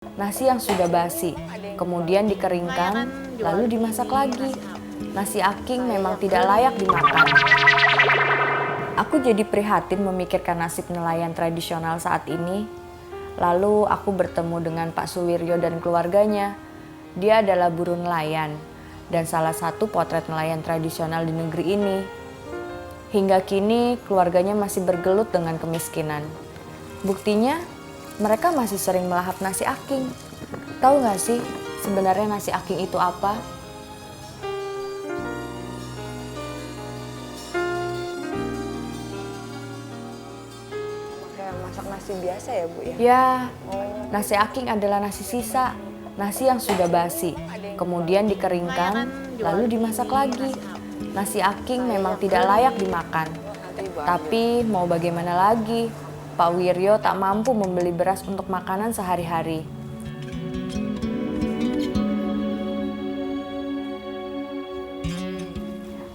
Nasi yang sudah basi, kemudian dikeringkan, lalu dimasak lagi. Nasi aking memang tidak layak dimakan. Aku jadi prihatin memikirkan nasib nelayan tradisional saat ini. Lalu aku bertemu dengan Pak Suwiryo dan keluarganya. Dia adalah buruh nelayan dan salah satu potret nelayan tradisional di negeri ini. Hingga kini keluarganya masih bergelut dengan kemiskinan. Buktinya mereka masih sering melahap nasi aking. Tahu nggak sih sebenarnya nasi aking itu apa? Kayak masak nasi biasa ya, Bu ya? Ya, nasi aking adalah nasi sisa, nasi yang sudah basi, kemudian dikeringkan, lalu dimasak lagi. Nasi aking memang tidak layak dimakan. Tapi mau bagaimana lagi, Pak Wiryo tak mampu membeli beras untuk makanan sehari-hari.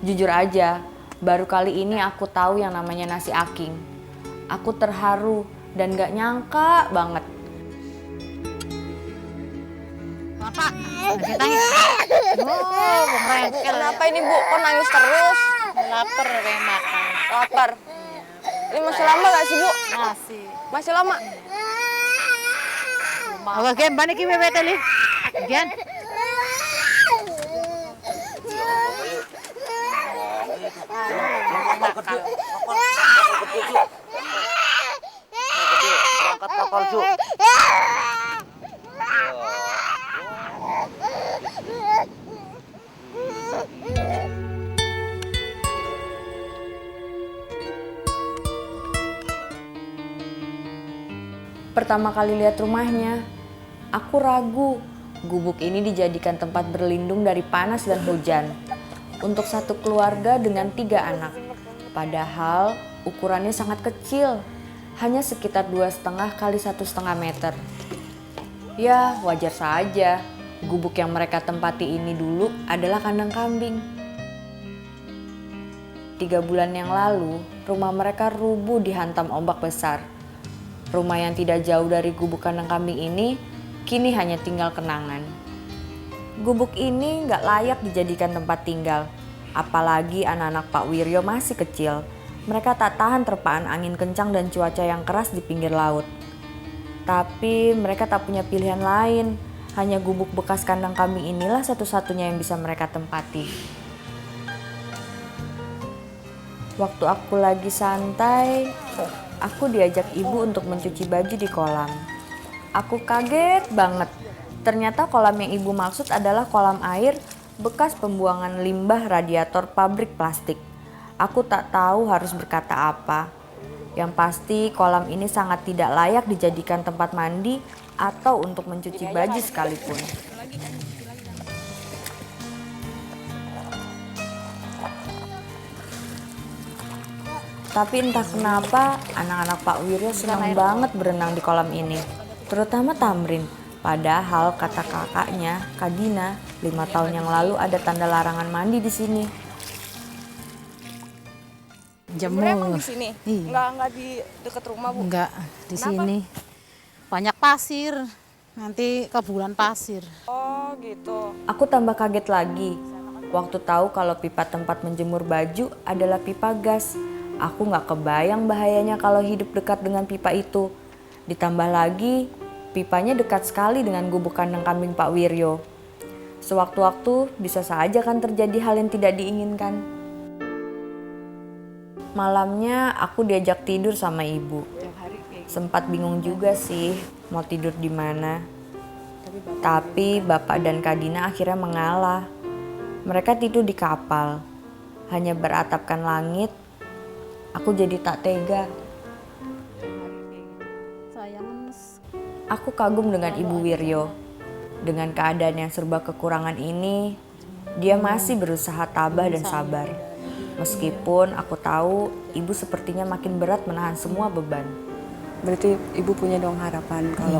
Jujur aja, baru kali ini aku tahu yang namanya nasi aking. Aku terharu dan gak nyangka banget. Bapak, ceritanya. Oh, bengkel. Kenapa ini, Bu? Kok nangis terus? Lapar pengen makan. Lapar. Ini masih lama gak sih, Bu? Nasi. Masih lama? Oke, gen balik ki bebek tadi. Gen. Pertama kali lihat rumahnya, aku ragu gubuk ini dijadikan tempat berlindung dari panas dan hujan untuk satu keluarga dengan 3 anak. Padahal ukurannya sangat kecil, hanya sekitar 2,5 kali 1,5 meter. Ya, wajar saja. Gubuk yang mereka tempati ini dulu adalah kandang kambing. 3 bulan yang lalu, rumah mereka rubuh dihantam ombak besar. Rumah yang tidak jauh dari gubuk kandang kambing ini kini hanya tinggal kenangan. Gubuk ini nggak layak dijadikan tempat tinggal, apalagi anak-anak Pak Wiryo masih kecil. Mereka tak tahan terpaan angin kencang dan cuaca yang keras di pinggir laut. Tapi mereka tak punya pilihan lain, hanya gubuk bekas kandang kambing inilah satu-satunya yang bisa mereka tempati. Waktu aku lagi santai, aku diajak ibu untuk mencuci baju di kolam. Aku kaget banget. Ternyata kolam yang ibu maksud adalah kolam air bekas pembuangan limbah radiator pabrik plastik. Aku tak tahu harus berkata apa. Yang pasti kolam ini sangat tidak layak dijadikan tempat mandi atau untuk mencuci baju sekalipun. Tapi entah kenapa anak-anak Pak Wiryo senang banget berenang di kolam ini. Terutama Tamrin. Padahal kata kakaknya, Kadina, 5 tahun yang lalu ada tanda larangan mandi di sini. Sebenarnya emang Jemur. di sini? Iya. Nggak di dekat rumah, Bu? Enggak, di Kenapa? sini. Banyak pasir. Nanti kebulan pasir. Oh, gitu. Aku tambah kaget lagi. Waktu tahu kalau pipa tempat menjemur baju adalah pipa gas. Aku nggak kebayang bahayanya kalau hidup dekat dengan pipa itu. Ditambah lagi, pipanya dekat sekali dengan gubuk kandang kambing Pak Wiryo. Sewaktu-waktu bisa saja kan terjadi hal yang tidak diinginkan. Malamnya aku diajak tidur sama ibu. Sempat bingung juga sih mau tidur di mana. Tapi Bapak dan Kadina akhirnya mengalah. Mereka tidur di kapal. Hanya beratapkan langit. Aku jadi tak tega. Aku kagum dengan Ibu Wiryo. Dengan keadaan yang serba kekurangan ini, dia masih berusaha tabah dan sabar. Meskipun aku tahu ibu sepertinya makin berat menahan semua beban. Berarti Ibu punya dong harapan kalau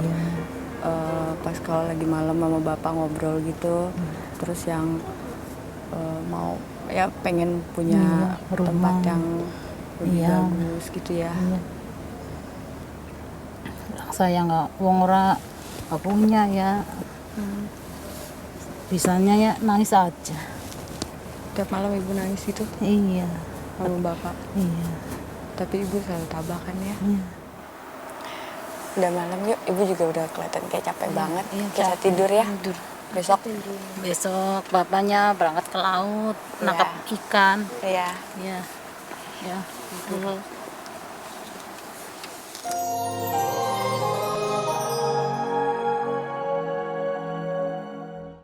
pas kalau lagi malam sama Bapak ngobrol gitu, terus yang mau ya pengen punya tempat yang lebih bagus gitu ya. Saya nggak wong ora Nggak punya ya. Bisanya ya nangis aja. Tiap malam ibu nangis itu Iya, sama bapak. iya. Tapi ibu selalu tabah kan ya. Iya. Udah malam yuk, ibu juga udah kelihatan kayak capek banget. Iya, Kita capek. tidur ya. Tidur. Besok. Besok bapaknya berangkat ke laut, nangkap ikan. Iya. Iya. Ya. Mhm.